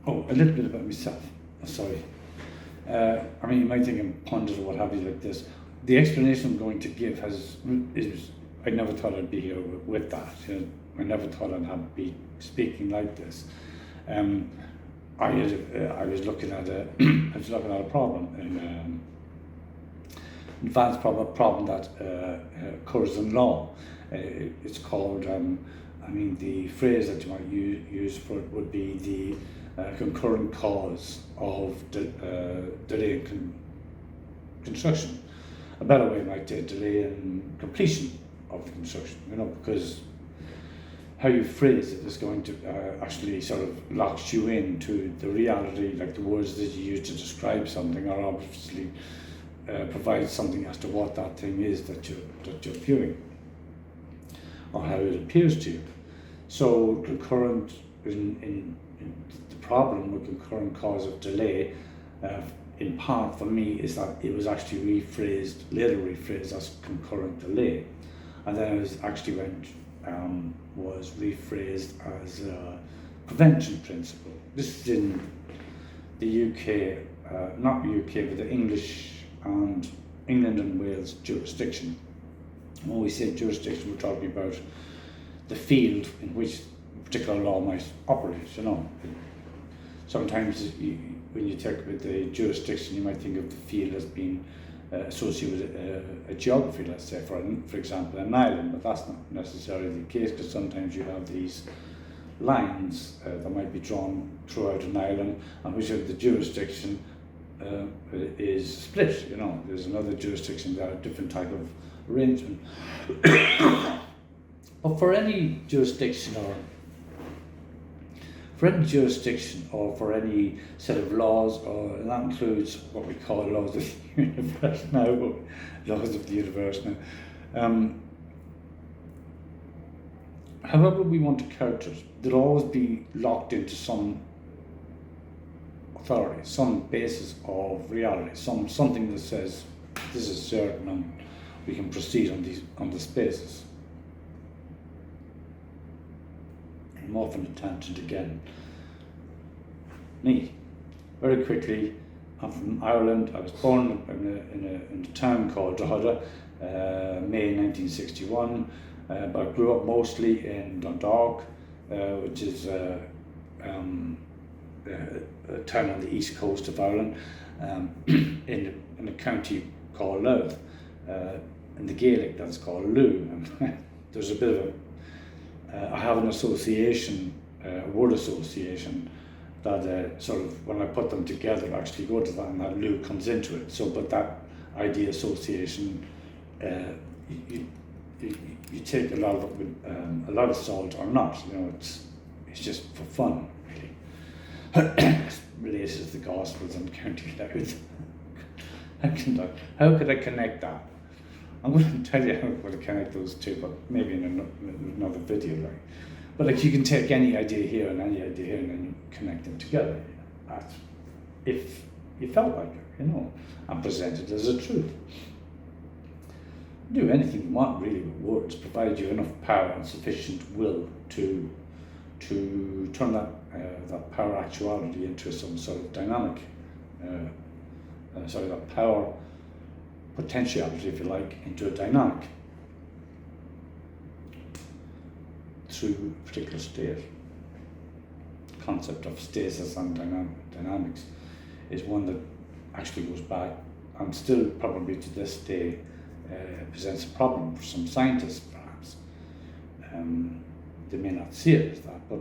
Oh, a little bit about myself. Sorry. I mean, you might think I'm pundit or what have you like this. The explanation I'm going to give is I never thought I'd be here with that. I never thought I'd be speaking like this. I was looking at a problem in advanced problem that occurs in law. It's called. The phrase that you might use for it would be the concurrent cause of delay in construction. A better way might be delay in completion of the construction, because how you phrase it is going to actually sort of locks you into the reality, like the words that you use to describe something, or obviously provides something as to what that thing is that you're viewing, or how it appears to you. So concurrent in the problem with concurrent cause of delay, in part for me, is that it was actually later rephrased as concurrent delay, and then it was actually was rephrased as a prevention principle. This is in the UK, not the UK, but the England and Wales jurisdiction. When we say jurisdiction, we're talking about the field in which a particular law might operate. Sometimes when you talk about the jurisdiction, you might think of the field as being associated with a geography, let's say, for example, an island, but that's not necessarily the case, because sometimes you have these lines that might be drawn throughout an island, and which of the jurisdiction is split. There's another jurisdiction that a different type of arrangement. But for any jurisdiction or for any set of laws, and that includes what we call laws of the universe now, however we want to character it, there'll always be locked into some authority, some basis of reality, something that says this is certain and we can proceed on this basis. I'm often a tangent again. Me, very quickly, I'm from Ireland. I was born in a town called Drogheda, May 1961, but I grew up mostly in Dundalk, which is a town on the east coast of Ireland, in a county called Louth. In the Gaelic, that's called Lou. There's a bit of I have an association, a word association, that sort of, when I put them together, actually go to that, and that Lou comes into it. So, but that idea association, you take a lot of it with a lot of salt or not. It's just for fun, really. It's related to the Gospels and County Louth. How could I connect that? I'm going to tell you how I'm going to connect those two, but maybe in another video. But you can take any idea here and any idea here, and then you connect them together. If you felt like it, and present it as a truth. Do anything you want really with words, provided you have enough power and sufficient will to turn that power actuality into some sort of dynamic, that power potentiality, if you like, into a dynamic through a particular state. The concept of stasis and dynamics is one that actually goes back, and still probably to this day presents a problem for some scientists, perhaps. They may not see it as that, but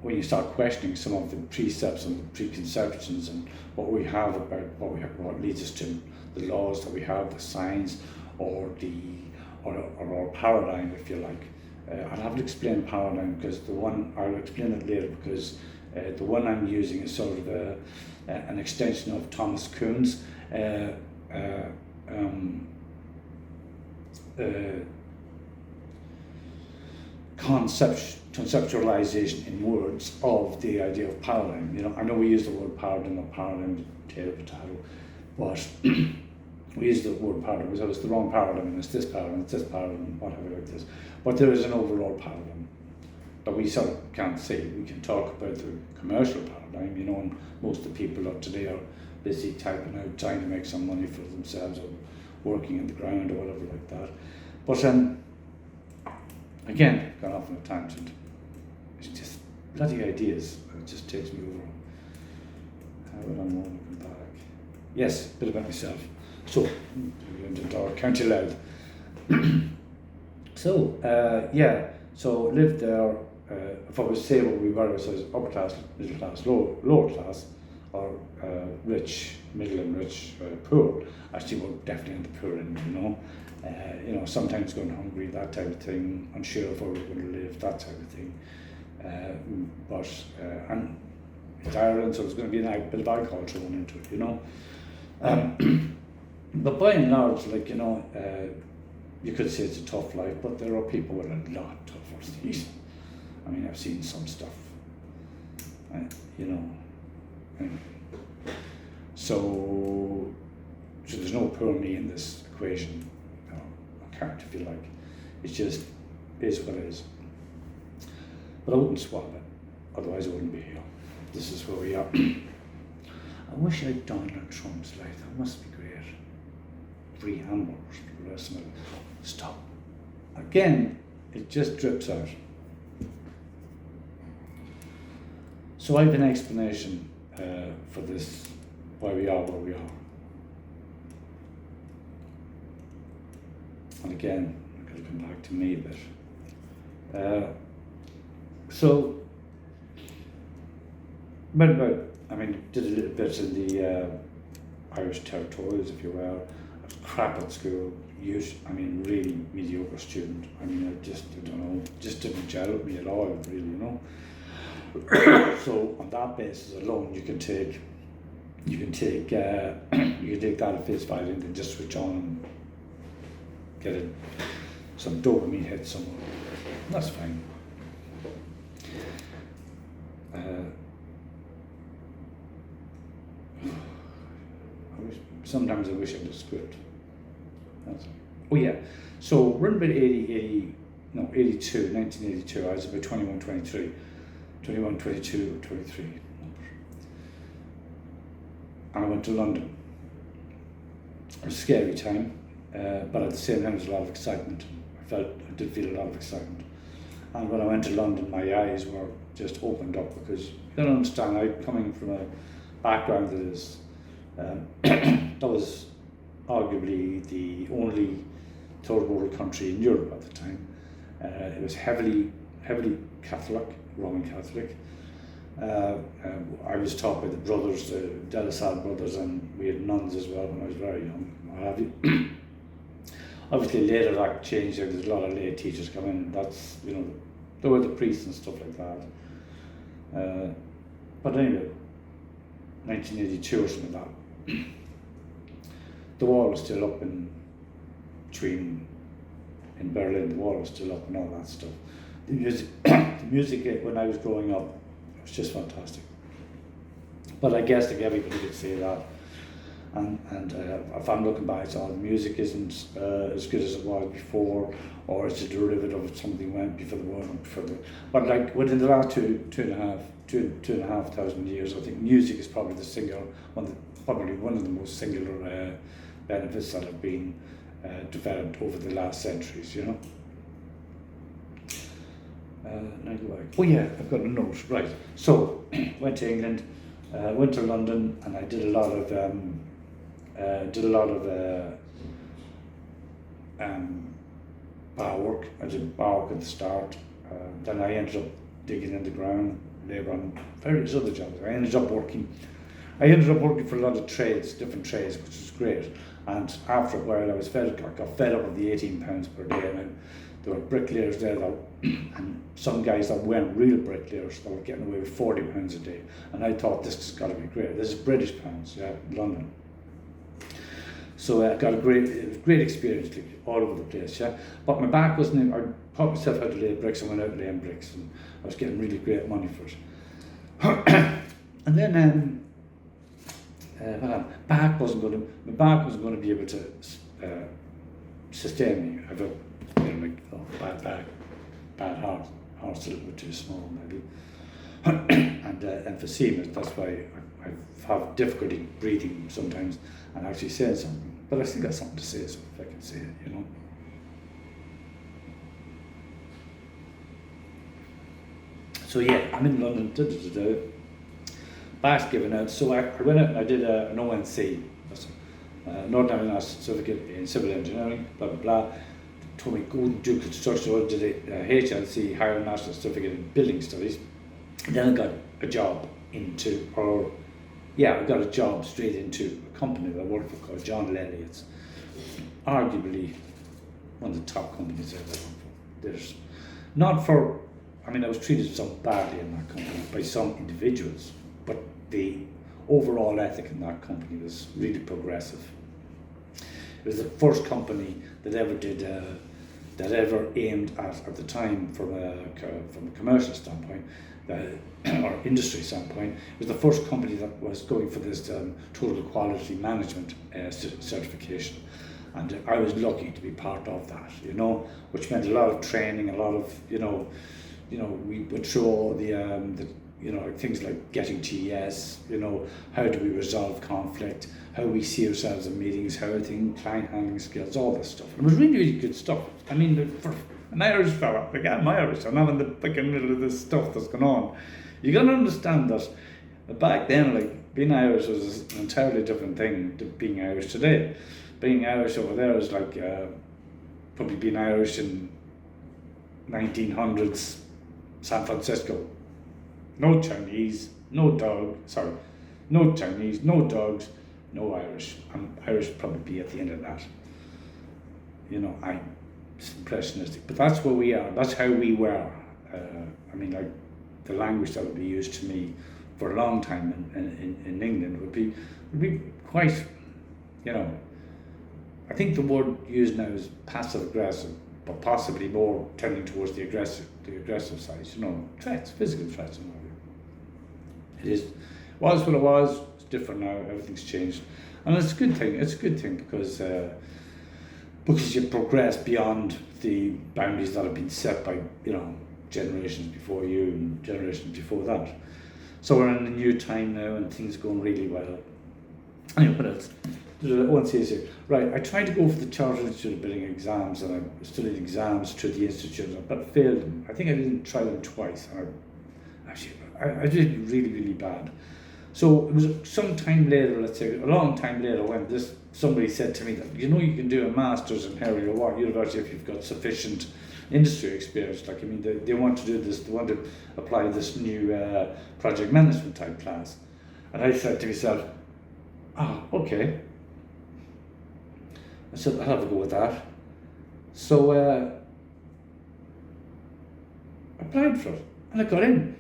when you start questioning some of the precepts and the preconceptions and what we have about what leads us to the laws that we have, the science, or our paradigm, if you like. I haven't explained paradigm because I'll explain it later, because the one I'm using is sort of an extension of Thomas Kuhn's conceptualization in words of the idea of paradigm. I know we use the word paradigm or paradigm, potato, but we use the word paradigm because it's the wrong paradigm, and it's this paradigm, whatever like this. But there is an overall paradigm that we sort of can't see. We can talk about the commercial paradigm, and most of the people of today are busy typing out, trying to make some money for themselves, or working in the ground or whatever like that. But again, gone off on a tangent. It's just bloody ideas. It just takes me over. How would I want to come back? Yes, a bit about myself. So, into County Louth. So lived there. If I was to say what we were, so upper class, middle class, lower class, or rich, middle and rich, poor. Actually, we're definitely in the poor end, sometimes going hungry, that type of thing, unsure of where we're going to live, that type of thing. And it's Ireland, so there's going to be a bit of agriculture going into it, But by and large, you could say it's a tough life, but there are people with a lot tougher things. I mean, I've seen some stuff, So there's no poor me in this equation. I can't, if you like. It just is what it is. But I wouldn't swap it, otherwise I wouldn't be here. This is where we are. I wish I'd Donald Trump's life. That must be great. Free hamburgers for the rest of my life. Stop. Again, it just drips out. So I have an explanation for this, why we are where we are. And again, I'm going to come back to me a bit. Did a little bit in the Irish territorials, if you will. I was crap at school, really mediocre student. Just didn't gel with me at all, really, So on that basis alone, you can take that at face value and just switch on and get some dopamine hit somewhere. That's fine. Sometimes I wish I had a script. So around about 1982, I was about 21, 22, 23. And I went to London. It was a scary time, but at the same time, there was a lot of excitement. I did feel a lot of excitement. And when I went to London, my eyes were just opened up, because you don't understand, I'm coming from a background that is, that was arguably the only third world country in Europe at the time. It was heavily Catholic, Roman Catholic. I was taught by the brothers, the De La Salle brothers, and we had nuns as well when I was very young. Obviously later that changed. There was a lot of lay teachers come in. That's, there were the priests and stuff like that. But anyway, 1982 or something like that. The wall was still up in Berlin. The wall was still up and all that stuff. The music when I was growing up was just fantastic. But I guess everybody could say that. And if I'm looking back, the music isn't as good as it was before, or it's a derivative of something went before the war. But within the last two and a half thousand years, I think music is probably one of the most singular benefits that have been developed over the last centuries. I've got a note. Right. So went to England, went to London, and I did a lot of bar work. I did bar work at the start. Then I ended up digging in the ground, labour on various other jobs. I ended up working for a lot of trades, different trades, which was great. And after a while, I got fed up with the £18 per day. And there were bricklayers there, and some guys that weren't real bricklayers that were getting away with £40 a day. And I thought, this has got to be great. This is British pounds, London. So I got a great experience all over the place, But my back wasn't. I taught myself how to lay bricks. I went out laying bricks, and I was getting really great money for it. And then my back wasn't going to be able to sustain me. I have a bad back, bad heart. heart's a little bit too small maybe. And emphysema, that's why I have difficulty breathing sometimes and actually saying something. But I still got something to say, so if I can say it, you know. So yeah, I'm in London, back's given out. So I went out and I did an ONC, Northern Ireland Certificate in Civil Engineering, blah, blah, blah. Told me go and do construction. I did a HLC, Higher National Certificate in Building Studies. Then I got a job I got a job straight into a company that I worked for called John Lely. It's arguably one of the top companies I've ever worked for. There's not for, I mean, I was treated so badly in that company by some individuals, but the overall ethic in that company was really progressive. It was the first company that ever did, that ever aimed at the time from a commercial standpoint, or industry standpoint. It was the first company that was going for this total quality management certification. And I was lucky to be part of that, you know, which meant a lot of training, a lot of, you know, we went through all the things like getting TES, you know, how do we resolve conflict, how we see ourselves in meetings, how everything, client handling skills, all this stuff. And it was really, really good stuff. I mean, for an Irish fella, like I'm Irish, I'm not in the fucking middle of this stuff that's going on. You got to understand that back then, like, being Irish was an entirely different thing to being Irish today. Being Irish over there is like probably being Irish in 1900s San Francisco. No Chinese, no Chinese, no dogs, no Irish. And Irish probably be at the end of that. You know, I'm impressionistic, but that's where we are. That's how we were. I mean, like, the language that would be used to me for a long time in England would be quite, you know, I think the word used now is passive aggressive, but possibly more tending towards the aggressive side. You know, threats, physical threats, and all that. It is was what it was. It's different now. Everything's changed, and it's a good thing. It's a good thing because you progress beyond the boundaries that have been set by, you know, generations before you and generations before that. So we're in a new time now, and things are going really well. Anyway, what else? One says here, right, I tried to go for the Chartered Institute of Building exams, and I studied exams through the institute, but failed them. I think I didn't try them twice, and I did really, really bad. So it was some time later, let's say a long time later, when somebody said to me that, you know, you can do a master's in Harry or what university if you've got sufficient industry experience. Like, I mean, they want to do this, they want to apply this new project management type class. And I said to myself, okay. I said, I'll have a go with that. So I applied for it, and I got in.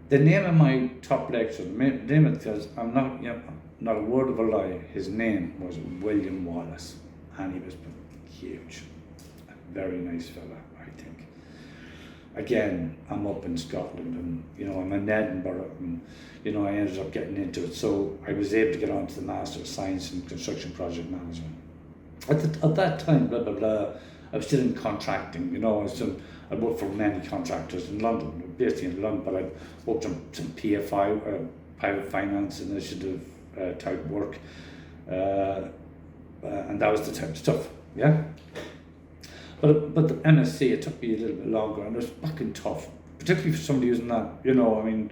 The name of my top lecturer, the name it says, I'm not, you know, not a word of a lie, his name was William Wallace, and he was huge. A very nice fella, I think. Again, I'm up in Scotland, and, you know, I'm in Edinburgh, and, you know, I ended up getting into it. So I was able to get on to the Master of Science in Construction Project Management. At that time, blah, blah, blah, I was still in contracting, you know, I worked for many contractors in London, basically in London, but I worked on some PFI, private finance initiative type work, and that was the type of stuff, yeah. But the MSc, it took me a little bit longer, and it was fucking tough, particularly for somebody who's not, you know, I mean,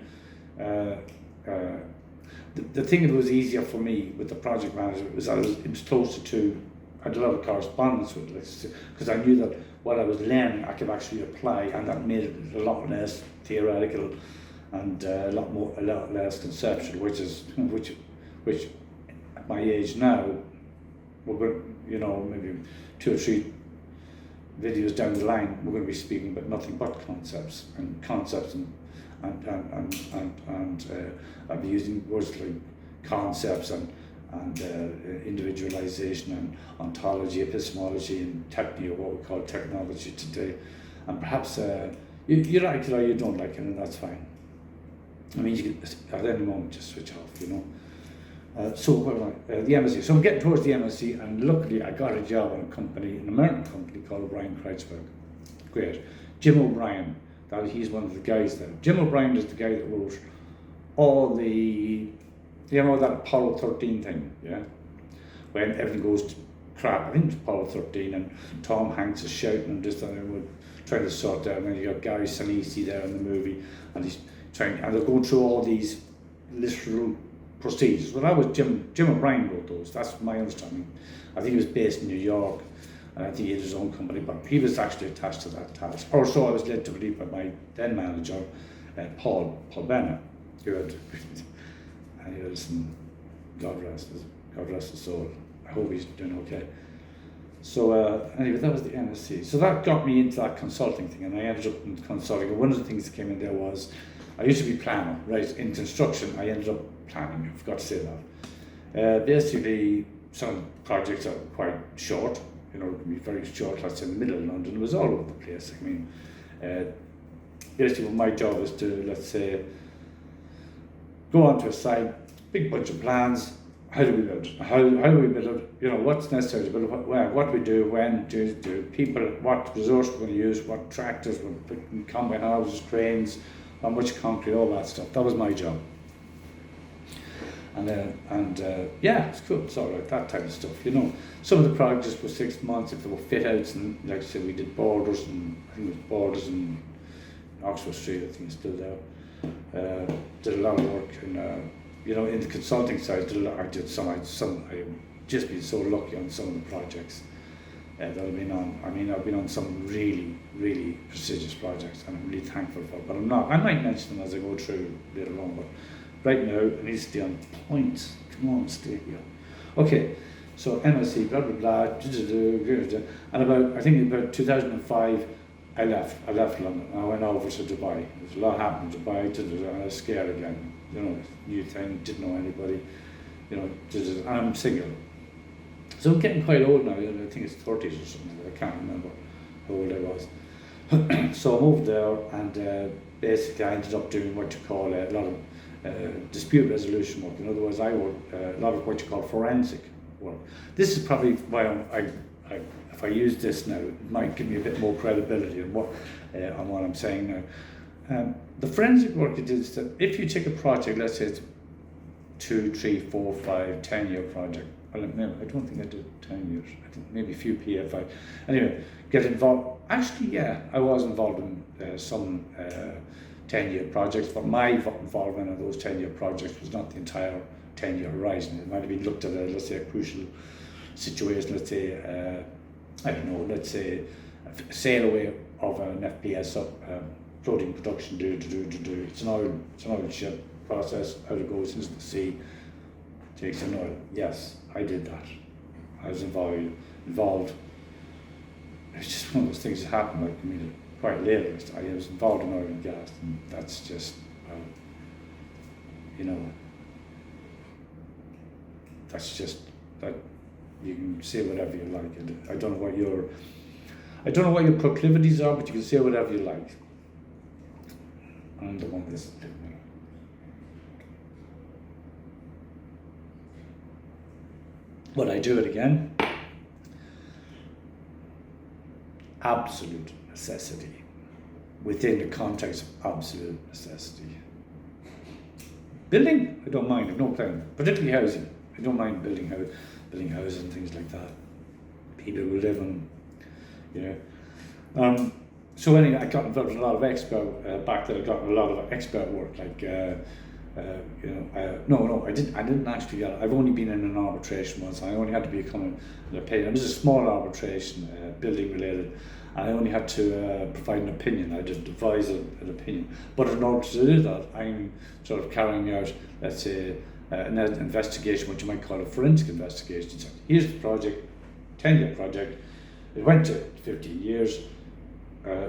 the thing that was easier for me with the project manager was it was closer to, I had a lot of correspondence with it, because I knew that what I was learning I could actually apply, and that made it a lot less theoretical and a lot less conceptual, which at my age now, we're going, you know, maybe 2 or 3 videos down the line, we're going to be speaking about nothing but concepts, and I'll be using words like concepts and individualization and ontology, epistemology, and what we call technology today. And perhaps you like it or you don't like it, and that's fine. I mean, you can at any moment just switch off, you know. So what am I? The MSc. So I'm getting towards the MSc, and luckily I got a job in a company, an American company called O'Brien Kreitzberg. Great. Jim O'Brien. He's one of the guys there. Jim O'Brien is the guy that wrote all the, that Apollo 13 thing, yeah? When everything goes to crap. I think it was Apollo 13, and Tom Hanks is shouting and this and we're trying to sort out, and then you got Gary Sinise there in the movie, and he's trying, and they're going through all these literal procedures. Well, that was Jim O'Brien wrote those. That's my understanding. I think he was based in New York, and I think he had his own company, but he was actually attached to that task. Or so I was led to believe by my then manager, Paul Bennett, who had, and he was, God rest his soul. I hope he's doing okay. So anyway, that was the NSC. So that got me into that consulting thing, and I ended up in consulting. And one of the things that came in there was, I used to be planner, right? In construction, I ended up planning. I forgot to say that. Basically, some projects are quite short. It can be very short. Let's say in the middle of London. It was all over the place. I mean, basically, my job is to, let's say, go onto a site, big bunch of plans. How do we build it? How do we build it? What's necessary to build it? What we do, when do people, what resource we're going to use, what tractors, combine houses, cranes, how much concrete, all that stuff. That was my job. And yeah, it's cool. It's all right, that type of stuff. Some of the projects were 6 months. If they were fit outs, and like I said, we did borders, and I think it was borders in Oxford Street. I think it's still there. Did a lot of work in the consulting side. I did some. I've just been so lucky on some of the projects that I've been on. I mean, I've been on some really, really prestigious projects, and I'm really thankful for it. But I'm not. I might mention them as I go through later on. But right now, I need to stay on point. Come on, stay here. Okay, so MSc, blah, blah, blah, and I think about 2005, I left London. I went over to Dubai. There's a lot happened in Dubai, I was scared again. New thing, didn't know anybody, and I'm single. So I'm getting quite old now, I think it's 30s or something, I can't remember how old I was. So I moved there, and basically I ended up doing what you call a lot of dispute resolution work. In other words, I worked a lot of what you call forensic work. This is probably why if I use this now, it might give me a bit more credibility on what I'm saying now. The forensic work it is that if you take a project, let's say it's 2, 3, 4, 5, 10-year project. I don't think I did 10 years. I think maybe a few PFI. Anyway, get involved. Actually, yeah, I was involved in some 10-year projects, but my involvement in those 10-year projects was not the entire 10-year horizon. It might have been looked at as, let's say, a crucial situation. Let's say, let's say a sail away of an FPS up. Floating production, it's an oil ship process, how it goes into the sea, takes in oil. Yes, I did that. I was involved. It's just one of those things that happened, quite later. I was involved in oil and gas, and that's just, that's just, that you can say whatever you like. I don't know what your proclivities are, but you can say whatever you like. I'm the one that's doing it. Would I do it again? Absolute necessity. Within the context of absolute necessity. Building, I don't mind, I've no problem. Particularly housing. I don't mind building houses and things like that. People will live in, So anyway, I got involved in a lot of expert back then. I got a lot of expert work, like I didn't actually get it. I've only been in an arbitration once. I only had to become an opinion. It was a small arbitration, building related, and I only had to provide an opinion. I just advise an opinion. But in order to do that, I'm sort of carrying out, let's say, an investigation, what you might call a forensic investigation. So here's the project, 10-year project. It went to 15 years.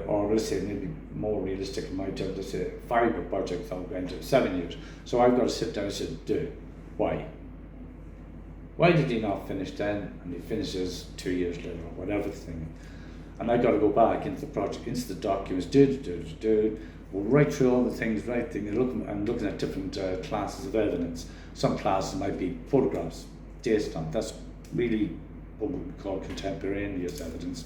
Or let's say maybe more realistic in my terms, let's say a 5-year project that went to 7 years. So I've got to sit down and say, why? Why did he not finish then? And he finishes 2 years later, or whatever the thing. And I've got to go back into the project, into the documents, we'll write through all the things, looking at different classes of evidence. Some classes might be photographs, data stamp. That's really what we call contemporaneous evidence.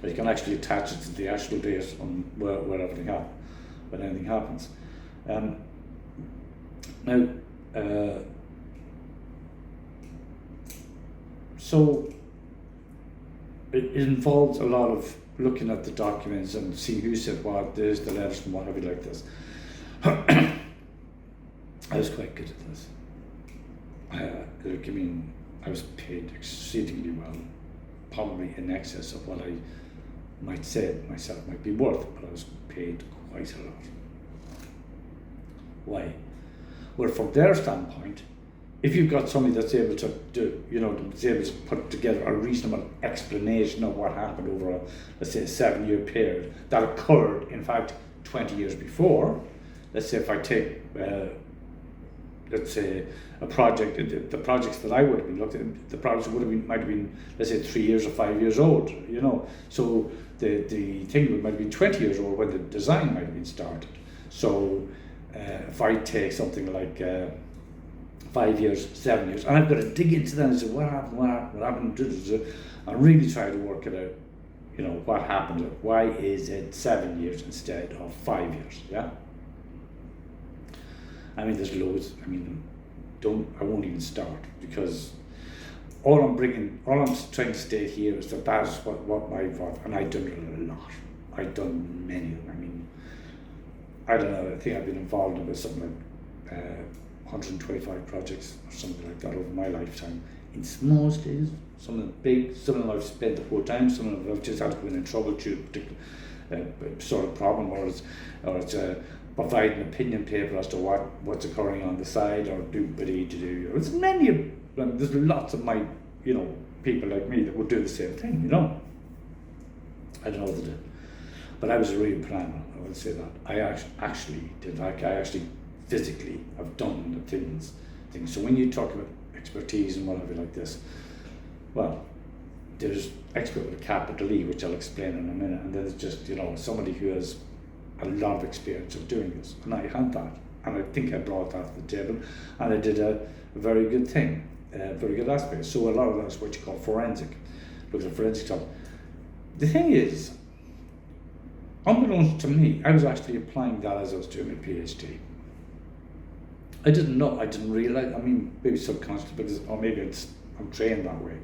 but you can actually attach it to the actual date on where everything happens, when anything happens. Now, so it involves a lot of looking at the documents and seeing who said what, there's the letters and what have you like this. I was quite good at this. I was paid exceedingly well, probably in excess of what I might say myself might be worth, but I was paid quite a lot. Why? Well, from their standpoint, if you've got somebody that's able to do, that's able to put together a reasonable explanation of what happened over let's say, a 7-year period that occurred, in fact, 20 years before. Let's say if I take, let's say, a project, the projects that I would have been looked at, the projects might have been, let's say, 3 years or 5 years old, So the thing might have been 20 years old when the design might have been started. So if I take something like 5 years, 7 years, and I've got to dig into that and say, what happened, and really try to work it out, what happened, why is it 7 years instead of 5 years, yeah? I mean, there's loads. I mean, I won't even start, because all I'm trying to state here is that is what my involved, and I've done it a lot. I've done many of them. I mean, I don't know, I think I've been involved in something like 125 projects or something like that over my lifetime, in small stages, some of them big, some of them I've spent the whole time, some of them I've just had to go in and troubleshoot a particular sort of problem, or it's provide an opinion paper as to what's occurring on the side, or do. It's many of them. There's lots of my, people like me that would do the same thing, I don't know what to do. But I was a real planner, I would say that. I actually did, I actually physically have done the things. So when you talk about expertise and whatever like this, well, there's expert with a capital E, which I'll explain in a minute, and then there's just, somebody who has a lot of experience of doing this, and I had that, and I think I brought that to the table, and I did a very good thing, a very good aspect. So a lot of that's what you call forensic, look at forensic stuff. The thing is, unbeknownst to me, I was actually applying that as I was doing my PhD. I didn't know, I didn't realize, maybe subconsciously, because, or maybe I'm trained that way.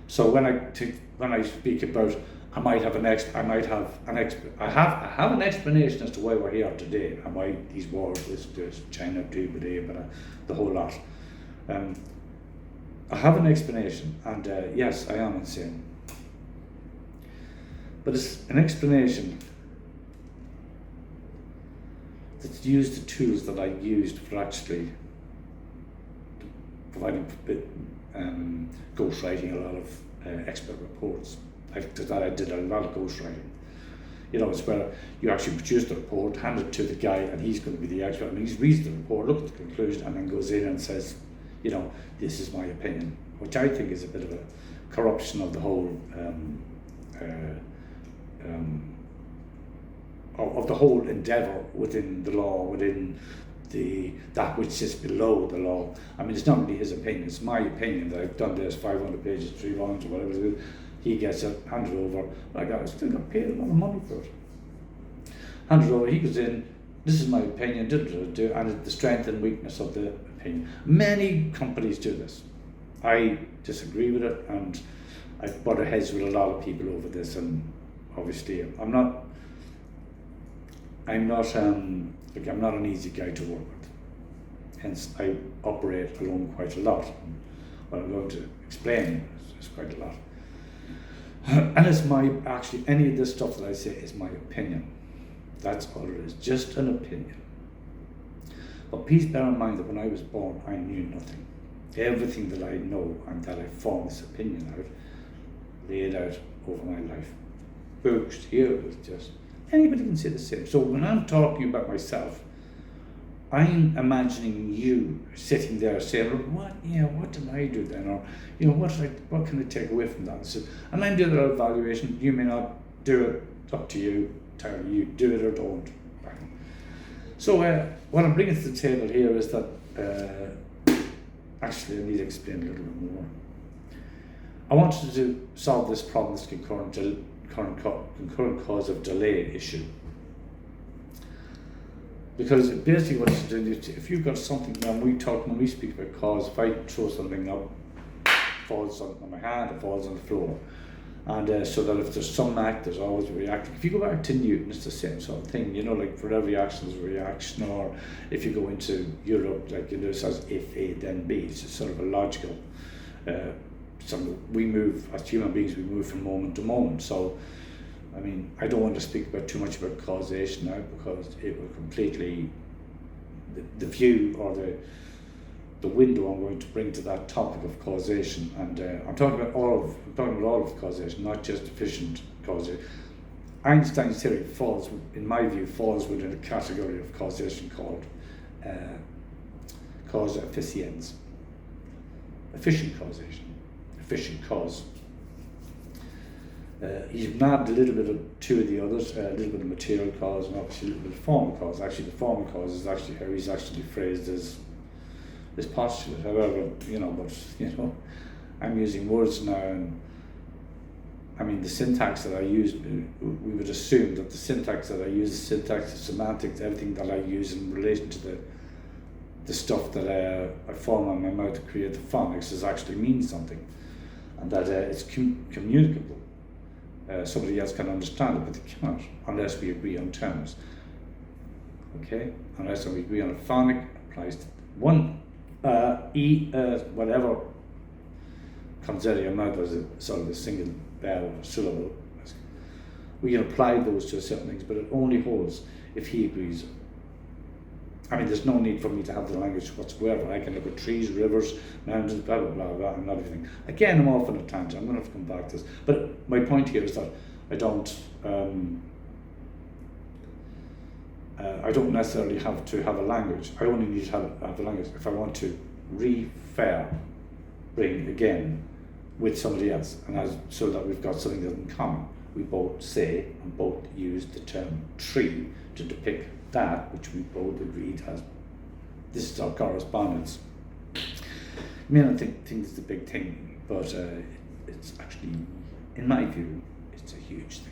So when I speak about, I have an explanation as to why we're here today, and why these wars, this China, but the whole lot. I have an explanation, and yes, I am insane. But it's an explanation that's used the tools that I used for actually providing ghostwriting a lot of expert reports. I did a lot of ghostwriting. It's where you actually produce the report, hand it to the guy, and he's going to be the expert. He reads the report, looks at the conclusion, and then goes in and says, this is my opinion, which I think is a bit of a corruption of the whole of the whole endeavour within the law, within that which sits below the law. It's not really his opinion, it's my opinion that I've done this 500 pages, 3 volumes, or whatever it is. He gets it, handed over, I still got paid a lot of money for it. Handed over, he goes in, this is my opinion, and the strength and weakness of the opinion. Many companies do this. I disagree with it, and I've butted heads with a lot of people over this, and obviously I'm not an easy guy to work with. Hence, I operate alone quite a lot. What I'm going to explain is quite a lot. And it's any of this stuff that I say is my opinion. That's all it is, just an opinion. But please bear in mind that when I was born, I knew nothing. Everything that I know and that I formed this opinion out, laid out over my life. Books, here, it was just, anybody can say the same. So when I'm talking about myself, I'm imagining you sitting there saying, what did I do then? Or, what can I take away from that? So, and I'm doing an evaluation. You may not do it, it's up to you, tell you, do it or don't. So what I'm bringing to the table here is that, actually I need to explain a little bit more. I wanted to solve this problem, this concurrent cause of delay issue. Because basically what it's doing is, if you've got something, when we speak about cause, if I throw something up, falls on my hand, it falls on the floor. And so that if there's some act, there's always a reaction. If you go back to Newton, it's the same sort of thing, like for every action there's a reaction, or if you go into Europe, like it says if A then B, it's just sort of a logical, we move, as human beings, we move from moment to moment. So, I mean, I don't want to speak too much about causation now, because it will completely, the view or the window I'm going to bring to that topic of causation, and I'm talking about all of causation, not just efficient causation. Einstein's theory in my view, falls within a category of causation called causa efficiens, efficient causation, efficient cause. He's nabbed a little bit of two of the others, a little bit of material cause and obviously a little bit of formal cause. Actually, the formal cause is actually how he's actually phrased as this postulate. However, I'm using words now, and I mean the syntax that I use, we would assume that the syntax that I use is syntax, semantics, everything that I use in relation to the stuff that I form on my mouth to create the phonics is actually means something, and that it's communicable. Somebody else can understand it, but they cannot unless we agree on terms. Okay, unless we agree on a phonic applies to one whatever comes out of your mouth as a sort of a single vowel or syllable. We can apply those to certain things, but it only holds if he agrees. I mean, there's no need for me to have the language whatsoever. I can look at trees, rivers, mountains, blah, blah, blah, blah, and everything. Again, I'm off on a tangent. I'm going to have to come back to this. But my point here is that I don't necessarily have to have a language. I only need to have a language if I want to bring again with somebody else, and so that we've got something that's in common. We both say and both use the term tree to depict that which we both agreed as this is our correspondence. You may not think it's a big thing, but it's actually, in my view, it's a huge thing.